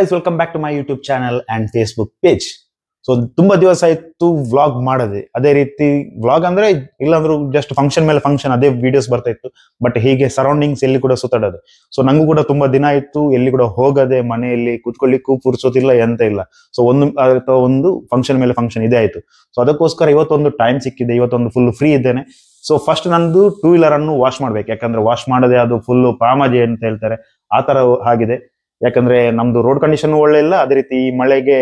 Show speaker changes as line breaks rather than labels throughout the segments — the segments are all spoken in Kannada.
guys, welcome back to my YouTube channel and Facebook page. So ತುಂಬಾ ದಿವಸ ಆಯ್ತು ವ್ಲಾಗ್ ಮಾಡದೆ. ಅದೇ ರೀತಿ ವ್ಲಾಗ್ ಅಂದ್ರೆ ಇಲ್ಲಾಂದ್ರೂ ಜಸ್ಟ್ ಫಂಕ್ಷನ್ ಮೇಲೆ ಫಂಕ್ಷನ್ ಅದೇ ವಿಡಿಯೋಸ್ ಬರ್ತಾ ಇತ್ತು. ಬಟ್ ಹೀಗೆ ಸರೌಂಡಿಂಗ್ಸ್ ಎಲ್ಲಿ ಕೂಡ ಸುತ್ತಾಡೋದು. ಸೊ ನಂಗೂ ಕೂಡ ತುಂಬಾ ದಿನ ಆಯ್ತು ಎಲ್ಲಿ ಕೂಡ ಹೋಗದೆ, ಮನೆಯಲ್ಲಿ ಕೂತ್ಕೊಳ್ಳಿಕ್ಕೂ ಪುರ್ಸೋತಿಲ್ಲ, ಎಂತ ಇಲ್ಲ. ಸೊ ಒಂದು ಫಂಕ್ಷನ್ ಮೇಲೆ ಫಂಕ್ಷನ್ ಇದೆ ಆಯ್ತು. ಸೊ ಅದಕ್ಕೋಸ್ಕರ ಇವತ್ತೊಂದು ಟೈಮ್ ಸಿಕ್ಕಿದೆ, ಇವತ್ತೊಂದು ಫುಲ್ ಫ್ರೀ ಇದ್ದೇನೆ. ಸೊ ಫಸ್ಟ್ ನಂದು 2 ವೀಲರ್ ಅನ್ನು ವಾಶ್ ಮಾಡ್ಬೇಕು. ಯಾಕಂದ್ರೆ ವಾಶ್ ಮಾಡದೆ ಅದು ಫುಲ್ ಪಾಮಾಜಿ ಅಂತ ಹೇಳ್ತಾರೆ, ಆ ತರ ಆಗಿದೆ. ಯಾಕಂದ್ರೆ ನಮ್ದು ರೋಡ್ ಕಂಡೀಷನ್ ಒಳ್ಳೆ ಇಲ್ಲ, ಅದೇ ರೀತಿ ಮಳೆಗೆ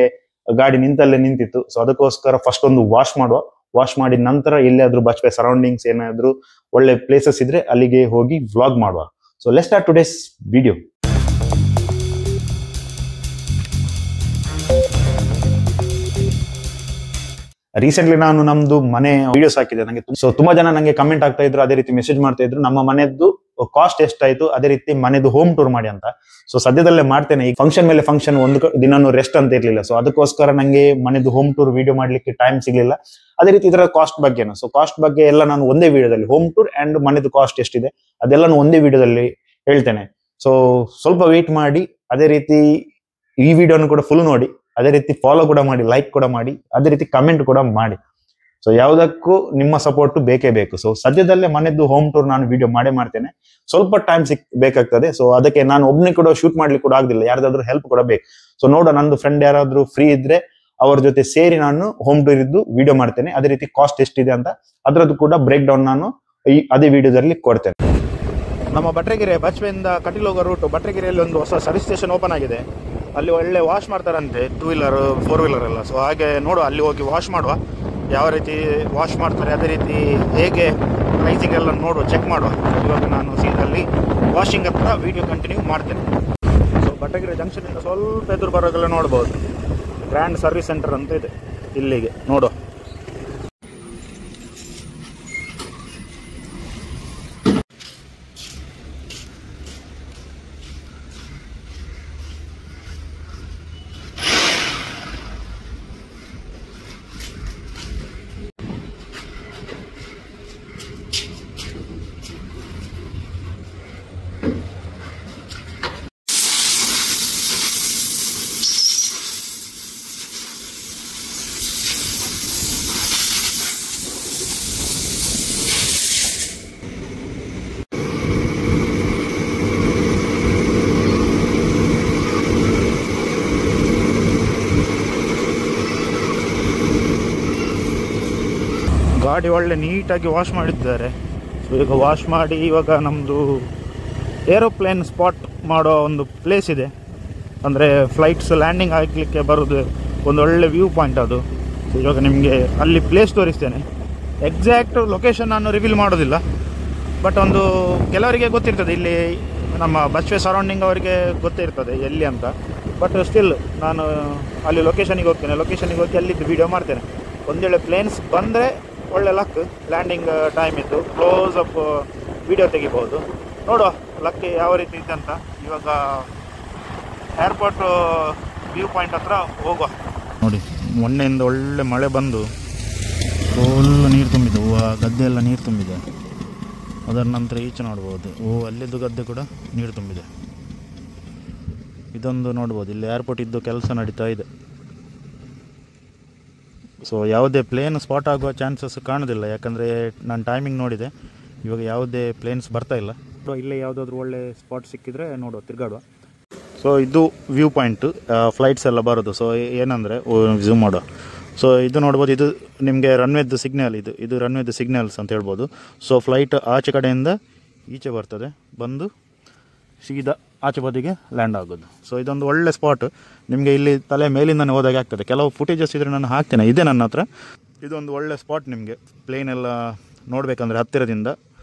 ಗಾಡಿ ನಿಂತಲ್ಲೇ ನಿಂತಿತ್ತು. ಸೊ ಅದಕ್ಕೋಸ್ಕರ ಫಸ್ಟ್ ಒಂದು ವಾಶ್ ಮಾಡಿದ ನಂತರ ಎಲ್ಲಿಯಾದ್ರೂ ಬಚ್ಪೆ ಸರೌಂಡಿಂಗ್ಸ್ ಏನಾದ್ರು ಒಳ್ಳೆ ಪ್ಲೇಸಸ್ ಇದ್ರೆ ಅಲ್ಲಿಗೆ ಹೋಗಿ ವ್ಲಾಗ್ ಮಾಡುವ. So let's start today's video. Recently ನಾನು ನಮ್ದು ಮನೆ ವಿಡಿಯೋಸ್ ಹಾಕಿದೆ. ನಂಗೆ ತುಂಬಾ ಜನ ನಂಗೆ ಕಮೆಂಟ್ ಆಗ್ತಾ ಇದ್ರು, ಅದೇ ರೀತಿ ಮೆಸೇಜ್ ಮಾಡ್ತಾ ಇದ್ರು, ನಮ್ಮ ಮನೆದ್ದು ಕಾಸ್ಟ್ ಎಷ್ಟಾಯ್ತು, ಅದೇ ರೀತಿ ಮನೆದು ಹೋಮ್ ಟೂರ್ ಮಾಡಿ ಅಂತ. ಸೊ ಸದ್ಯದಲ್ಲೇ ಮಾಡ್ತೇನೆ. ಈ ಫಂಕ್ಷನ್ ಮೇಲೆ ಫಂಕ್ಷನ್ ಒಂದು ದಿನಾನು ರೆಸ್ಟ್ ಅಂತ ಇರ್ಲಿಲ್ಲ. ಸೊ ಅದಕ್ಕೋಸ್ಕರ ನಂಗೆ ಮನೆದು ಹೋಮ್ ಟೂರ್ ವಿಡಿಯೋ ಮಾಡ್ಲಿಕ್ಕೆ ಟೈಮ್ ಸಿಗ್ಲಿಲ್ಲ. ಅದೇ ರೀತಿ ಇದರ ಕಾಸ್ಟ್ ಬಗ್ಗೆನು, ಸೊ ಕಾಸ್ಟ್ ಬಗ್ಗೆ ಎಲ್ಲ ನಾನು ಒಂದೇ ವಿಡಿಯೋದಲ್ಲಿ, ಹೋಮ್ ಟೂರ್ ಅಂಡ್ ಮನೆದು ಕಾಸ್ಟ್ ಎಷ್ಟಿದೆ ಅದೆಲ್ಲ ಒಂದೇ ವಿಡಿಯೋದಲ್ಲಿ ಹೇಳ್ತೇನೆ. ಸೊ ಸ್ವಲ್ಪ ವೇಟ್ ಮಾಡಿ, ಅದೇ ರೀತಿ ಈ ವಿಡಿಯೋನು ಕೂಡ ಫುಲ್ ನೋಡಿ, ಅದೇ ರೀತಿ ಫಾಲೋ ಕೂಡ ಮಾಡಿ, ಲೈಕ್ ಕೂಡ ಮಾಡಿ, ಅದೇ ರೀತಿ ಕಮೆಂಟ್ ಕೂಡ ಮಾಡಿ. ಸೊ ಯಾವುದಕ್ಕೂ ನಿಮ್ಮ ಸಪೋರ್ಟ್ ಬೇಕೇ ಬೇಕು. ಸೊ ಸದ್ಯದಲ್ಲೇ ಮನೆದ್ದು ಹೋಮ್ ಟೂರ್ ನಾನು ವಿಡಿಯೋ ಮಾಡ್ತೇನೆ. ಸ್ವಲ್ಪ ಟೈಮ್ ಬೇಕಾಗ್ತದೆ. ಸೊ ಅದಕ್ಕೆ ನಾನು ಒಬ್ಬನೇ ಕೂಡ ಶೂಟ್ ಮಾಡ್ಲಿಕ್ಕೆ ಕೂಡ ಆಗದಿಲ್ಲ, ಯಾರ್ದಾದ್ರೂ ಹೆಲ್ಪ್ ಕೂಡ ಬೇಕು. ಸೊ ನೋಡೋ, ನಂದು ಫ್ರೆಂಡ್ ಯಾರಾದ್ರೂ ಫ್ರೀ ಇದ್ರೆ ಅವ್ರ ಜೊತೆ ಸೇರಿ ನಾನು ಹೋಮ್ ಟೂರ್ ಇದ್ದು ವಿಡಿಯೋ ಮಾಡ್ತೇನೆ. ಅದೇ ರೀತಿ ಕಾಸ್ಟ್ ಎಷ್ಟಿದೆ ಅಂತ ಅದರದ್ದು ಕೂಡ ಬ್ರೇಕ್ ಡೌನ್ ನಾನು ಅದೇ ವಿಡಿಯೋದಲ್ಲಿ ಕೊಡ್ತೇನೆ. ನಮ್ಮ ಬಟ್ರೆಗೆರೆ ಬಚ್ಪೆಯಿಂದ ಕಟೀಲು ಹೋಗೋ ರೂಟ್, ಬಟ್ರೆಗೆರೆಯಲ್ಲಿ ಒಂದು ಹೊಸ ಸರ್ವಿಸ್ ಸ್ಟೇಷನ್ ಓಪನ್ ಆಗಿದೆ. ಅಲ್ಲಿ ಒಳ್ಳೆ ವಾಶ್ ಮಾಡ್ತಾರಂತೆ, 2 ವೀಲರ್ 4 ವೀಲರ್ ಎಲ್ಲ. ಸೊ ಹಾಗೆ ನೋಡುವ, ಅಲ್ಲಿ ಹೋಗಿ ವಾಶ್ ಮಾಡುವ, ಯಾವ ರೀತಿ ವಾಶ್ ಮಾಡ್ತಾರೆ, ಅದೇ ರೀತಿ ಹೇಗೆ ಪ್ರೈಸಿಂಗ್ ಎಲ್ಲ ನೋಡುವ, ಚೆಕ್ ಮಾಡುವ. ಇವಾಗ ನಾನು ಸೀದಲ್ಲಿ ವಾಷಿಂಗ್ ಹತ್ರ ವಿಡಿಯೋ ಕಂಟಿನ್ಯೂ ಮಾಡ್ತೇನೆ. ಸೊ ಬಟ್ರೆಗೆರೆ ಜಂಕ್ಷನಿಂದ ಸ್ವಲ್ಪ ಎದುರು ಬರೋದೆಲ್ಲ ನೋಡ್ಬೋದು, ಗ್ರ್ಯಾಂಡ್ ಸರ್ವಿಸ್ ಸೆಂಟರ್ ಅಂತ ಇದೆ, ಇಲ್ಲಿಗೆ ನೋಡುವ. ಗಾಡಿ ಒಳ್ಳೆ ನೀಟಾಗಿ ವಾಶ್ ಮಾಡಿದ್ದಾರೆ. ಸೊ ಈಗ ವಾಶ್ ಮಾಡಿ, ಇವಾಗ ನಮ್ಮದು ಏರೋಪ್ಲೇನ್ ಸ್ಪಾಟ್ ಮಾಡೋ ಒಂದು ಪ್ಲೇಸ್ ಇದೆ. ಅಂದರೆ ಫ್ಲೈಟ್ಸ್ ಲ್ಯಾಂಡಿಂಗ್ ಆಗಲಿಕ್ಕೆ ಬರೋದು ಒಂದು ಒಳ್ಳೆ ವ್ಯೂ ಪಾಯಿಂಟ್ ಅದು. ಸೊ ಇವಾಗ ನಿಮಗೆ ಅಲ್ಲಿ ಪ್ಲೇಸ್ ತೋರಿಸ್ತೇನೆ. ಎಕ್ಸಾಕ್ಟ್ ಲೊಕೇಶನ್ ನಾನು ರಿವೀಲ್ ಮಾಡೋದಿಲ್ಲ, ಬಟ್ ಒಂದು ಕೆಲವರಿಗೆ ಗೊತ್ತಿರ್ತದೆ, ಇಲ್ಲಿ ನಮ್ಮ ಬಚ್ಪೆ ಸರೌಂಡಿಂಗ್ ಅವರಿಗೆ ಗೊತ್ತಿರ್ತದೆ ಎಲ್ಲಿ ಅಂತ. ಬಟ್ ಸ್ಟಿಲ್ ನಾನು ಅಲ್ಲಿ ಲೊಕೇಶನಿಗೆ ಹೋಗ್ತೇನೆ. ಲೊಕೇಶನಿಗೆ ಹೋಗಿ ಅಲ್ಲಿದ್ದು ವೀಡಿಯೋ ಮಾಡ್ತೇನೆ. ಒಂದೇಳೆ ಪ್ಲೇನ್ಸ್ ಬಂದರೆ ಒಳ್ಳೆ ಲಕ್, ಲ್ಯಾಂಡಿಂಗ್ ಟೈಮ್ ಇದ್ದು ಕ್ಲೋಸ್ ಅಪ್ ವಿಡಿಯೋ ತೆಗಿಬೋದು. ನೋಡುವ ಲಕ್ ಯಾವ ರೀತಿ ಇದೆ ಅಂತ. ಇವಾಗ ಏರ್ಪೋರ್ಟ್ ವ್ಯೂ ಪಾಯಿಂಟ್ ಹತ್ರ ಹೋಗುವ. ನೋಡಿ, ಮೊನ್ನೆಯಿಂದ ಒಳ್ಳೆ ಮಳೆ ಬಂದು ಫುಲ್ ನೀರು ತುಂಬಿದೆ, ಗದ್ದೆ ಎಲ್ಲ ನೀರು ತುಂಬಿದೆ. ಅದರ ನಂತರ ಈಚೆ ನೋಡ್ಬೋದು, ಅಲ್ಲಿದ್ದು ಗದ್ದೆ ಕೂಡ ನೀರು ತುಂಬಿದೆ. ಇದೊಂದು ನೋಡ್ಬೋದು, ಇಲ್ಲಿ ಏರ್ಪೋರ್ಟ್ ಇದ್ದು ಕೆಲಸ ನಡೀತಾ ಇದೆ. ಸೊ ಯಾವುದೇ ಪ್ಲೇನ್ ಸ್ಪಾಟ್ ಆಗುವ ಚಾನ್ಸಸ್ ಕಾಣೋದಿಲ್ಲ, ಯಾಕಂದರೆ ನಾನು ಟೈಮಿಂಗ್ ನೋಡಿದೆ, ಇವಾಗ ಯಾವುದೇ ಪ್ಲೇನ್ಸ್ ಬರ್ತಾ ಇಲ್ಲ. ಇಲ್ಲೇ ಯಾವುದಾದ್ರೂ ಒಳ್ಳೆ ಸ್ಪಾಟ್ ಸಿಕ್ಕಿದ್ರೆ ನೋಡುವ, ತಿರುಗಾಡುವ. ಸೊ ಇದು ವ್ಯೂ ಪಾಯಿಂಟು, ಫ್ಲೈಟ್ಸ್ ಎಲ್ಲ ಬರೋದು. ಸೊ ಏನಂದರೆ ಝೂಮ್ ಮಾಡುವ. ಸೊ ಇದು ನೋಡ್ಬೋದು, ಇದು ನಿಮಗೆ ರನ್ವೇದ್ದು ಸಿಗ್ನಲ್, ಇದು ರನ್ವೇದ್ದು ಸಿಗ್ನಲ್ಸ್ ಅಂತ ಹೇಳ್ಬೋದು. ಸೊ ಫ್ಲೈಟ್ ಆಚೆ ಕಡೆಯಿಂದ ಈಚೆ ಬರ್ತದೆ, ಬಂದು ಸೀದಾ ಆಚೆ ಬದಿಗೆ ಲ್ಯಾಂಡ್ ಆಗೋದು. ಸೊ ಇದೊಂದು ಒಳ್ಳೆ ಸ್ಪಾಟ್. ನಿಮಗೆ ಇಲ್ಲಿ ತಲೆ ಮೇಲಿಂದನೇ ಹೋದಾಗೆ ಆಗ್ತದೆ. ಕೆಲವು ಫುಟೇಜಸ್ ಇದ್ರೆ ನಾನು ಹಾಕ್ತೇನೆ, ಇದೆ ನನ್ನ ಹತ್ರ. ಇದೊಂದು ಒಳ್ಳೆ ಸ್ಪಾಟ್, ನಿಮಗೆ ಪ್ಲೇನ್ ಎಲ್ಲ ನೋಡಬೇಕಂದ್ರೆ ಹತ್ತಿರದಿಂದ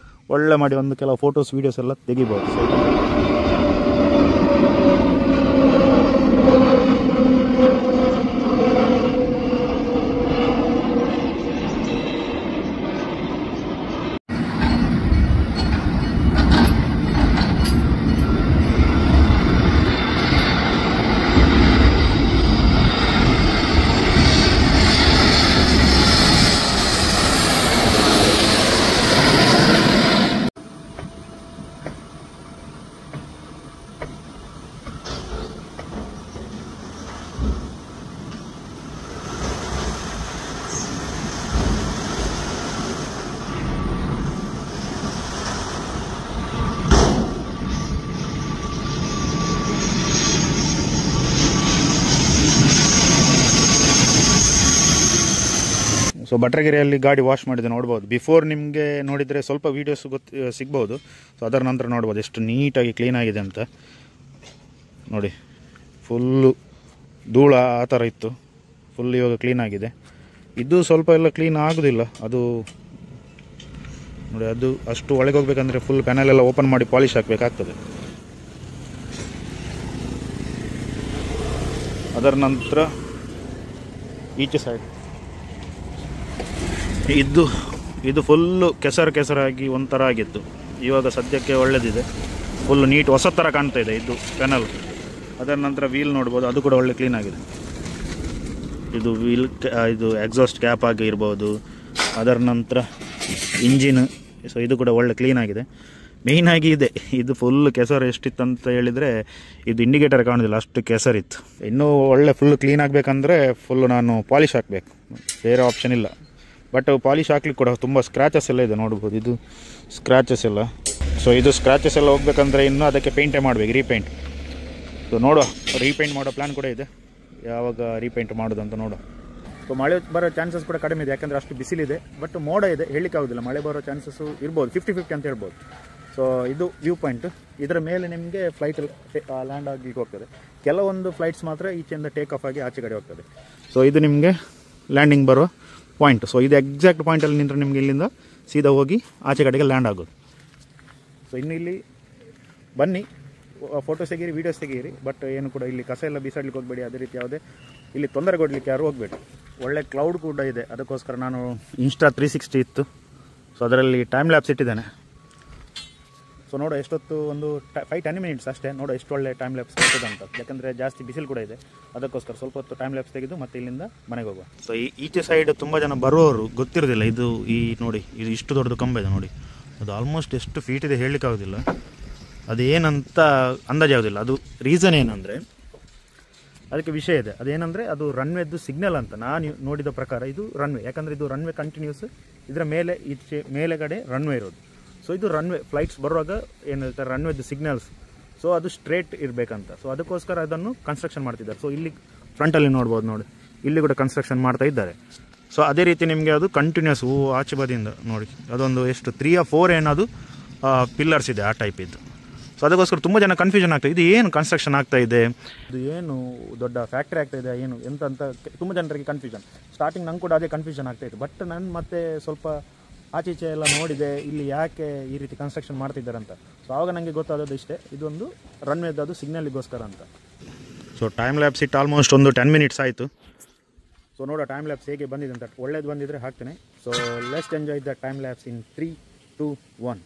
ಒಳ್ಳೆ ಮಾಡಿ ಒಂದು ಕೆಲವು ಫೋಟೋಸ್ ವೀಡಿಯೋಸ್ ಎಲ್ಲ ತೆಗಿಬೋದು. ಸೊ ಸೊ ಭಟ್ರಗಿರಿಯಲ್ಲಿ ಗಾಡಿ ವಾಶ್ ಮಾಡಿದೆ ನೋಡ್ಬೋದು. ಬಿಫೋರ್ ನಿಮಗೆ ನೋಡಿದರೆ ಸ್ವಲ್ಪ ವೀಡಿಯೋಸ್ ಸಿಗ್ಬೋದು. ಸೊ ಅದರ ನಂತರ ನೋಡ್ಬೋದು ಎಷ್ಟು ನೀಟಾಗಿ ಕ್ಲೀನಾಗಿದೆ ಅಂತ ನೋಡಿ. ಫುಲ್ಲು ಧೂಳ ಆ ಥರ ಇತ್ತು, ಫುಲ್ ಇವಾಗ ಕ್ಲೀನಾಗಿದೆ. ಇದು ಸ್ವಲ್ಪ ಎಲ್ಲ ಕ್ಲೀನ್ ಆಗೋದಿಲ್ಲ ಅದು ನೋಡಿ. ಅದು ಅಷ್ಟು ಒಳಗೆ ಹೋಗ್ಬೇಕಂದ್ರೆ ಫುಲ್ ಪ್ಯಾನಲ್ ಎಲ್ಲ ಓಪನ್ ಮಾಡಿ ಪಾಲಿಶ್ ಹಾಕಬೇಕಾಗ್ತದೆ. ಅದರ ನಂತರ ಈಚೆ ಸೈಡ್ ಇದು ಫುಲ್ಲು ಕೆಸರಾಗಿ ಒಂಥರ ಆಗಿತ್ತು. ಇವಾಗ ಸದ್ಯಕ್ಕೆ ಒಳ್ಳೆದಿದೆ, ಫುಲ್ಲು ನೀಟ್ ಹೊಸ ಥರ ಕಾಣ್ತಾ ಇದೆ ಇದು ಪ್ಯಾನಲ್. ಅದರ ನಂತರ ವೀಲ್ ನೋಡ್ಬೋದು, ಅದು ಕೂಡ ಒಳ್ಳೆ ಕ್ಲೀನ್ ಆಗಿದೆ. ಇದು ವೀಲ್ ಇದು ಎಕ್ಸಾಸ್ಟ್ ಕ್ಯಾಪ್ ಆಗಿ ಇರ್ಬೋದು. ಅದರ ನಂತರ ಇಂಜಿನ್, ಸೊ ಇದು ಕೂಡ ಒಳ್ಳೆ ಕ್ಲೀನ್ ಆಗಿದೆ. ಮೇಯ್ನಾಗಿ ಇದೆ ಇದು ಫುಲ್ ಕೆಸರು ಎಷ್ಟಿತ್ತು ಅಂತ ಹೇಳಿದರೆ ಇದು ಇಂಡಿಕೇಟರ್ ಕಾಣೋದಿಲ್ಲ, ಅಷ್ಟು ಕೆಸರಿತ್ತು. ಇನ್ನೂ ಒಳ್ಳೆ ಫುಲ್ ಕ್ಲೀನ್ ಆಗಬೇಕಂದ್ರೆ ಫುಲ್ಲು ನಾನು ಪಾಲಿಶ್ ಹಾಕಬೇಕು, ಬೇರೆ ಆಪ್ಷನ್ ಇಲ್ಲ. ಬಟ್ ಪಾಲಿಶ್ ಹಾಕ್ಲಿಕ್ಕೆ ಕೂಡ ತುಂಬ ಸ್ಕ್ರ್ಯಾಚಸ್ ಎಲ್ಲ ಇದೆ ನೋಡ್ಬೋದು. ಇದು ಸ್ಕ್ರ್ಯಾಚಸ್ ಎಲ್ಲ, ಸೊ ಇದು ಸ್ಕ್ರ್ಯಾಚಸ್ ಎಲ್ಲ ಹೋಗ್ಬೇಕಂದ್ರೆ ಇನ್ನೂ ಅದಕ್ಕೆ ಪೇಂಟೇ ಮಾಡಬೇಕು, ರೀಪೇಂಟ್. ಸೊ ನೋಡುವ, ರೀಪೇಂಟ್ ಮಾಡೋ ಪ್ಲ್ಯಾನ್ ಕೂಡ ಇದೆ, ಯಾವಾಗ ರೀಪೇಂಟ್ ಮಾಡೋದು ಅಂತ ನೋಡುವ. ಸೊ ಮಳೆ ಬರೋ ಚಾನ್ಸಸ್ ಕೂಡ ಕಡಿಮೆ ಇದೆ, ಯಾಕಂದರೆ ಅಷ್ಟು ಬಿಸಿಲಿದೆ. ಬಟ್ ಮೋಡ ಇದೆ, ಹೇಳಲಿಕ್ಕೆ ಆಗೋದಿಲ್ಲ, ಮಳೆ ಬರೋ ಚಾನ್ಸಸ್ಸು ಇರ್ಬೋದು, 50-50 ಅಂತ ಹೇಳ್ಬೋದು. ಸೊ ಇದು ವ್ಯೂ ಪಾಯಿಂಟ್. ಇದರ ಮೇಲೆ ನಿಮಗೆ ಫ್ಲೈಟ್ ಲ್ಯಾಂಡ್ ಆಗಲಿಕ್ಕೆ ಹೋಗ್ತದೆ. ಕೆಲವೊಂದು ಫ್ಲೈಟ್ಸ್ ಮಾತ್ರ ಈಚೆಯಿಂದ ಟೇಕ್ ಆಫ್ ಆಗಿ ಆಚೆ ಕಡೆ ಹೋಗ್ತದೆ. ಸೊ ಇದು ನಿಮಗೆ ಲ್ಯಾಂಡಿಂಗ್ ಬರೋ ಪಾಯಿಂಟ್. ಸೊ ಇದು ಎಕ್ಸಾಕ್ಟ್ ಪಾಯಿಂಟಲ್ಲಿ ನಿಂತರೆ ನಿಮಗೆ ಇಲ್ಲಿಂದ ಸೀದಾ ಹೋಗಿ ಆಚೆ ಕಡೆಗೆ ಲ್ಯಾಂಡ್ ಆಗೋದು. ಸೊ ಇನ್ನು ಇಲ್ಲಿ ಬನ್ನಿ, ಫೋಟೋಸ್ ತೆಗೀರಿ, ವೀಡಿಯೋಸ್ ತೆಗೀರಿ. ಬಟ್ ಏನು ಕೂಡ ಇಲ್ಲಿ ಕಸ ಎಲ್ಲ ಬಿಸಾಡ್ಲಿಕ್ಕೆ ಹೋಗಬೇಡಿ, ಅದೇ ರೀತಿ ಯಾವುದೇ ಇಲ್ಲಿ ತೊಂದರೆ ಕೊಡಲಿಕ್ಕೆ ಯಾರು ಹೋಗಬೇಡಿ. ಒಳ್ಳೆ ಕ್ಲೌಡ್ ಕೂಡ ಇದೆ, ಅದಕ್ಕೋಸ್ಕರ ನಾನು ಇನ್ಸ್ಟಾ 360 ಇತ್ತು, ಸೊ ಅದರಲ್ಲಿ ಟೈಮ್ ಲ್ಯಾಪ್ಸ್ ಇಟ್ಟಿದ್ದೇನೆ. ಸೊ ನೋಡೋ ಎಷ್ಟೊತ್ತು, ಒಂದು 5-10 ಮಿನಿಟ್ಸ್ ಅಷ್ಟೇ. ನೋಡೋ ಎಷ್ಟು ಒಳ್ಳೆ ಟೈಮ್ ಲ್ಯಾಪ್ಸ್ ಬರ್ತದೆ ಅಂತ, ಯಾಕಂದರೆ ಜಾಸ್ತಿ ಬಿಸಿಲು ಕೂಡ ಇದೆ, ಅದಕ್ಕೋಸ್ಕರ ಸ್ವಲ್ಪ ಹೊತ್ತು ಟೈಮ್ ಲ್ಯಾಪ್ಸ್ ತೆಗೆದು ಮತ್ತೆ ಇಲ್ಲಿಂದ ಮನೆಗೆ ಹೋಗುವ. ಸೊ ಈಚೆ ಸೈಡ್ ತುಂಬ ಜನ ಬರುವವರು ಗೊತ್ತಿರೋದಿಲ್ಲ, ಇದು ಈ ನೋಡಿ, ಇದು ಇಷ್ಟು ದೊಡ್ಡದು ಕಂಬ ಇದೆ ನೋಡಿ. ಅದು ಆಲ್ಮೋಸ್ಟ್ ಎಷ್ಟು ಫೀಟ್ ಇದೆ ಹೇಳಲಿಕ್ಕಾಗೋದಿಲ್ಲ, ಅದೇನಂತ ಅಂದಾಜಾಗೋದಿಲ್ಲ. ಅದು ರೀಸನ್ ಏನಂದರೆ ಅದಕ್ಕೆ ವಿಷಯ ಇದೆ. ಅದೇನಂದರೆ ಅದು ರನ್ವೇದ್ದು ಸಿಗ್ನಲ್ ಅಂತ ನಾನು ನೋಡಿದ ಪ್ರಕಾರ. ಇದು ರನ್ವೇ, ಯಾಕಂದರೆ ಇದು ರನ್ವೇ ಕಂಟಿನ್ಯೂಸ್, ಇದರ ಮೇಲೆ ಈಚೆ ಮೇಲೆಗಡೆ ರನ್ವೇ ಇರೋದು. ಸೊ ಇದು ರನ್ವೇ, ಫ್ಲೈಟ್ಸ್ ಬರುವಾಗ ಏನು ಹೇಳ್ತಾರೆ ರನ್ವೇದ್ದು ಸಿಗ್ನಲ್ಸ್. ಸೊ ಅದು ಸ್ಟ್ರೇಟ್ ಇರಬೇಕಂತ. ಸೊ ಅದಕ್ಕೋಸ್ಕರ ಅದನ್ನು ಕನ್ಸ್ಟ್ರಕ್ಷನ್ ಮಾಡ್ತಿದ್ದಾರೆ. ಸೊ ಇಲ್ಲಿ ಫ್ರಂಟಲ್ಲಿ ನೋಡ್ಬೋದು ನೋಡಿ, ಇಲ್ಲಿ ಕೂಡ ಕನ್ಸ್ಟ್ರಕ್ಷನ್ ಮಾಡ್ತಾ ಇದ್ದಾರೆ. ಸೊ ಅದೇ ರೀತಿ ನಿಮಗೆ ಅದು ಕಂಟಿನ್ಯೂಸ್ ಆಚೆ ಬದಿಯಿಂದ ನೋಡಿ, ಅದೊಂದು ಎಷ್ಟು 3 or 4 ಏನದು ಪಿಲ್ಲರ್ಸ್ ಇದೆ, ಆ ಟೈಪ್ ಇದ್ದು. ಸೊ ಅದಕ್ಕೋಸ್ಕರ ತುಂಬ ಜನ ಕನ್ಫ್ಯೂಷನ್ ಆಗ್ತಾಯಿದೆ, ಇದು ಏನು ಕನ್ಸ್ಟ್ರಕ್ಷನ್ ಆಗ್ತಾ ಇದೆ, ಇದು ಏನು ದೊಡ್ಡ ಫ್ಯಾಕ್ಟ್ರಿ ಆಗ್ತಾ ಇದೆ ಏನು ಎಂತ ಅಂತ ತುಂಬ ಜನರಿಗೆ ಕನ್ಫ್ಯೂಷನ್. ಸ್ಟಾರ್ಟಿಂಗ್ ನಂಗೆ ಕೂಡ ಅದೇ ಕನ್ಫ್ಯೂಷನ್ ಆಗ್ತಾಯಿತ್ತು. ಬಟ್ ನಾನು ಮತ್ತೆ ಸ್ವಲ್ಪ ಆಚೀಚೆ ಎಲ್ಲ ನೋಡಿದೆ, ಇಲ್ಲಿ ಯಾಕೆ ಈ ರೀತಿ ಕನ್ಸ್ಟ್ರಕ್ಷನ್ ಮಾಡ್ತಿದ್ದಾರೆ ಅಂತ. ಸೊ ಆವಾಗ ನನಗೆ ಗೊತ್ತಾದದ್ದು ಇಷ್ಟೇ, ಇದೊಂದು ರನ್ವೇದ್ದು ಅದು ಸಿಗ್ನಲಿಗೋಸ್ಕರ ಅಂತ. ಸೊ ಟೈಮ್ ಲ್ಯಾಬ್ಸ್ ಇಟ್ಟು ಆಲ್ಮೋಸ್ಟ್ ಒಂದು 10 ಮಿನಿಟ್ಸ್ ಆಯಿತು. ಸೊ ನೋಡೋ ಟೈಮ್ ಲ್ಯಾಬ್ಸ್ ಹೇಗೆ ಬಂದಿದೆ ಅಂತ. ಒಳ್ಳೇದು ಬಂದಿದ್ದರೆ ಹಾಕ್ತೇನೆ. So let's enjoy the time labs in 3, 2, 1.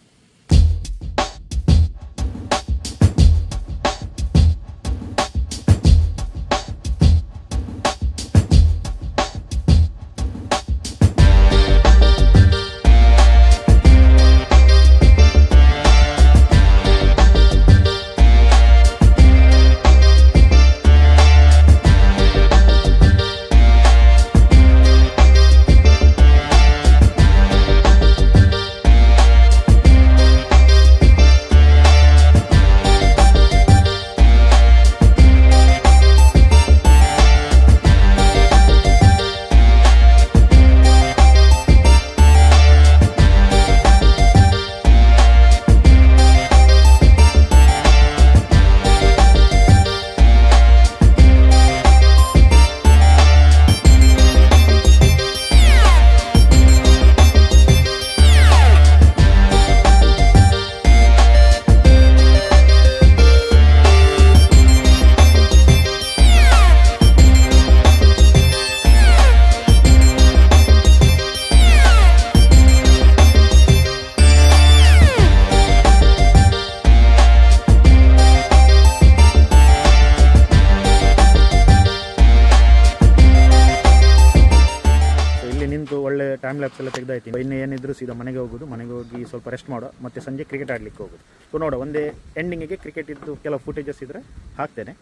ಒಳ್ಳೆ ಟೈಮ್ ಲ್ಯಾಪ್ಸ್ ಎಲ್ಲ ತೆಗೆದಾಯ್ತು. ಇನ್ನು ಏನಿದ್ರು ಸೀದಾ ಮನೆಗೆ ಹೋಗೋದು, ಮನೆಗೆ ಹೋಗಿ ಸ್ವಲ್ಪ ರೆಸ್ಟ್ ಮಾಡೋ, ಮತ್ತು ಸಂಜೆ ಕ್ರಿಕೆಟ್ ಆಡಲಿಕ್ಕೆ ಹೋಗೋದು. ಸೊ ನೋಡೋ ಒಂದೇ ಎಂಡಿಂಗಿಗೆ ಕ್ರಿಕೆಟ್ ಇದ್ದು ಕೆಲವು ಫುಟೇಜಸ್ ಇದ್ದರೆ ಹಾಕ್ತೇನೆ,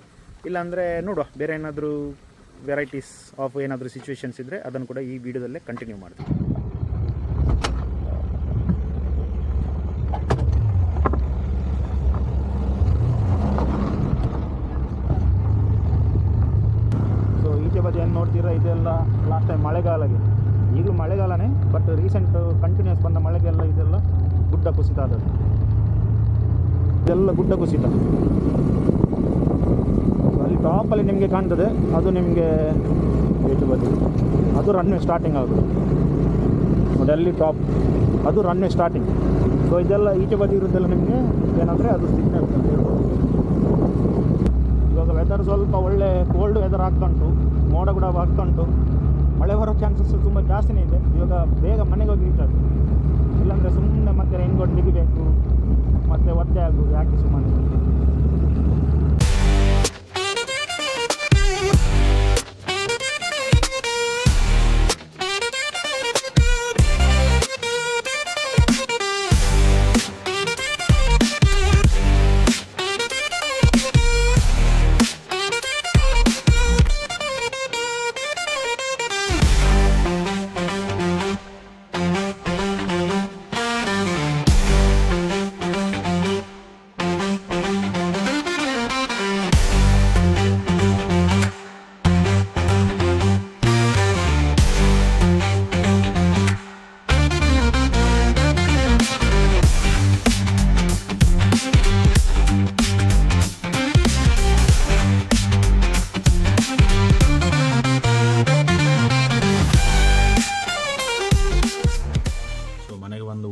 ಇಲ್ಲಾಂದರೆ ನೋಡುವ ಬೇರೆ ಏನಾದರೂ ವೆರೈಟೀಸ್ ಆಫ್ ಏನಾದರೂ ಸಿಚುವೇಶನ್ಸ್ ಇದ್ದರೆ ಅದನ್ನು ಕೂಡ ಈ ವಿಡಿಯೋದಲ್ಲೇ ಕಂಟಿನ್ಯೂ ಮಾಡ್ತೀನಿ. ಸೊ ಈಚೆ ಬದಿ ಏನು ನೋಡ್ತೀರಾ, ಇದೆಲ್ಲ ಲಾಸ್ಟ್ ಟೈಮ್ ಮಳೆಗಾಲಗೆ ಈಗಲೂ ಮಳೆಗಾಲನೇ, ಬಟ್ ರೀಸೆಂಟ್ ಕಂಟಿನ್ಯೂಸ್ ಬಂದ ಮಳೆಗೆಲ್ಲ ಇದೆಲ್ಲ ಗುಡ್ಡ ಕುಸಿತ ಆದದ್ದು, ಇದೆಲ್ಲ ಗುಡ್ಡ ಕುಸಿತ. ಅಲ್ಲಿ ಟಾಪಲ್ಲಿ ನಿಮಗೆ ಕಾಣ್ತದೆ, ಅದು ನಿಮಗೆ ಏಟು ಬದಿ, ಅದು ರನ್ವೇ ಸ್ಟಾರ್ಟಿಂಗ್ ಆಗೋದು ನೋಡಿ, ಅಲ್ಲಿ ಟಾಪ್ ಅದು ರನ್ವೇ ಸ್ಟಾರ್ಟಿಂಗ್. ಸೊ ಇದೆಲ್ಲ ಈಚೆ ಬದಿ ಇರೋದೆಲ್ಲ ನಿಮಗೆ ಏನಂದರೆ ಅದು ಸಿಗ್ನಲ್ ಅಂತ ಹೇಳ್ಬೋದು. ಇವಾಗ ವೆದರ್ ಸ್ವಲ್ಪ ಒಳ್ಳೆ ಕೋಲ್ಡ್ ವೆದರ್ ಆಗ್ತುಂಟು, ಮೋಡ ಕೂಡ ಆಗ್ತುಂಟು, ಮಳೆ ಬರೋ ಚಾನ್ಸಸ್ ತುಂಬ ಜಾಸ್ತಿನೇ ಇದೆ. ಇವಾಗ ಬೇಗ ಮನೆಗೆ ಹೋಗಿ ರೀಚ್ ಆಗುತ್ತೆ, ಇಲ್ಲಾಂದರೆ ಸುಮ್ಮನೆ ಮತ್ತೆ ರೈನ್ ಕೋಟ್ ತೆಗಿಬೇಕು, ಮತ್ತೆ ಒದ್ದೆ ಆಗೋದು, ಯಾಕೆ ಸುಮ್ಮನೆ.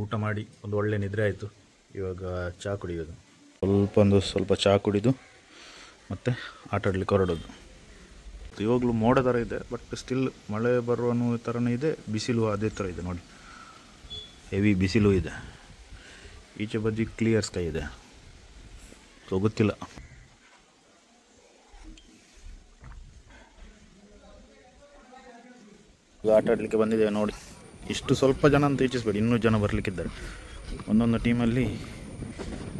ಊಟ ಮಾಡಿ ಒಂದು ಒಳ್ಳೆ ನಿದ್ರೆ ಆಯಿತು. ಇವಾಗ ಚಹಾ ಕುಡಿಯೋದು, ಸ್ವಲ್ಪ ಚಹಾ ಕುಡಿದು ಮತ್ತು ಆಟ ಆಡಲಿಕ್ಕೆ ಹೊರಡೋದು. ಇವಾಗಲೂ ಮೋಡ ಥರ ಇದೆ, ಬಟ್ ಸ್ಟಿಲ್ ಮಳೆ ಬರುವ ಥರನೇ ಇದೆ, ಬಿಸಿಲು ಅದೇ ಥರ ಇದೆ ನೋಡಿ, ಹೆವಿ ಬಿಸಿಲು ಇದೆ. ಈಚೆ ಬದಿ ಕ್ಲಿಯರ್ ಸ್ಕೈ ಇದೆ, ಸೊ ಗೊತ್ತಿಲ್ಲ. ಆಟ ಆಡಲಿಕ್ಕೆ ಬಂದಿದ್ದೇವೆ ನೋಡಿ. ಇಷ್ಟು ಸ್ವಲ್ಪ ಜನ ಅಂತ ಯೋಚಿಸ್ಬೇಡಿ, ಇನ್ನೂ ಜನ ಬರಲಿಕ್ಕಿದ್ದಾರೆ. ಒಂದೊಂದು ಟೀಮಲ್ಲಿ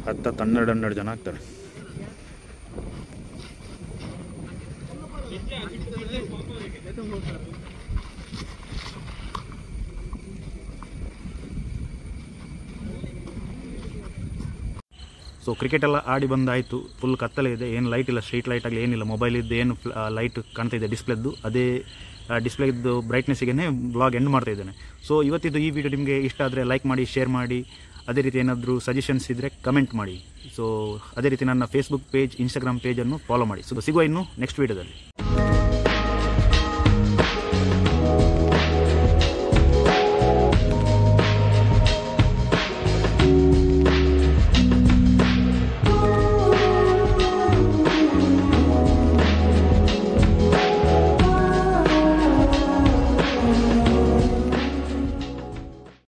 10-12 ಜನ ಆಗ್ತಾರೆ. ಸೊ ಕ್ರಿಕೆಟ್ ಎಲ್ಲ ಆಡಿ ಬಂದಾಯಿತು, ಫುಲ್ ಕತ್ತಲೆ ಇದೆ, ಏನು ಲೈಟ್ ಇಲ್ಲ, ಸ್ಟ್ರೀಟ್ ಲೈಟ್ ಆಗಲಿ ಏನಿಲ್ಲ. ಮೊಬೈಲಿದ್ದು ಏನು ಲೈಟ್ ಕಾಣ್ತಾ ಇದೆ ಡಿಸ್ಪ್ಲೇದ್ದು, ಅದೇ ಡಿಸ್ಪ್ಲೇದು ಬ್ರೈಟ್ನೆಸ್ಸಿಗೆ ಬ್ಲಾಗ್ ಎಂಡ್ ಮಾಡ್ತಾ ಇದ್ದೇನೆ. ಸೊ ಇವತ್ತಿದ್ದು ಈ ವಿಡಿಯೋ ನಿಮಗೆ ಇಷ್ಟ ಆದರೆ ಲೈಕ್ ಮಾಡಿ, ಶೇರ್ ಮಾಡಿ. ಅದೇ ರೀತಿ ಏನಾದರೂ ಸಜೆಷನ್ಸ್ ಇದ್ದರೆ ಕಮೆಂಟ್ ಮಾಡಿ. ಸೊ ಅದೇ ರೀತಿ ನನ್ನ ಫೇಸ್ಬುಕ್ ಪೇಜ್, ಇನ್ಸ್ಟಾಗ್ರಾಮ್ ಪೇಜನ್ನು ಫಾಲೋ ಮಾಡಿ. ಸೊ ಸಿಗುವ ಇನ್ನು ನೆಕ್ಸ್ಟ್ ವಿಡಿಯೋದಲ್ಲಿ.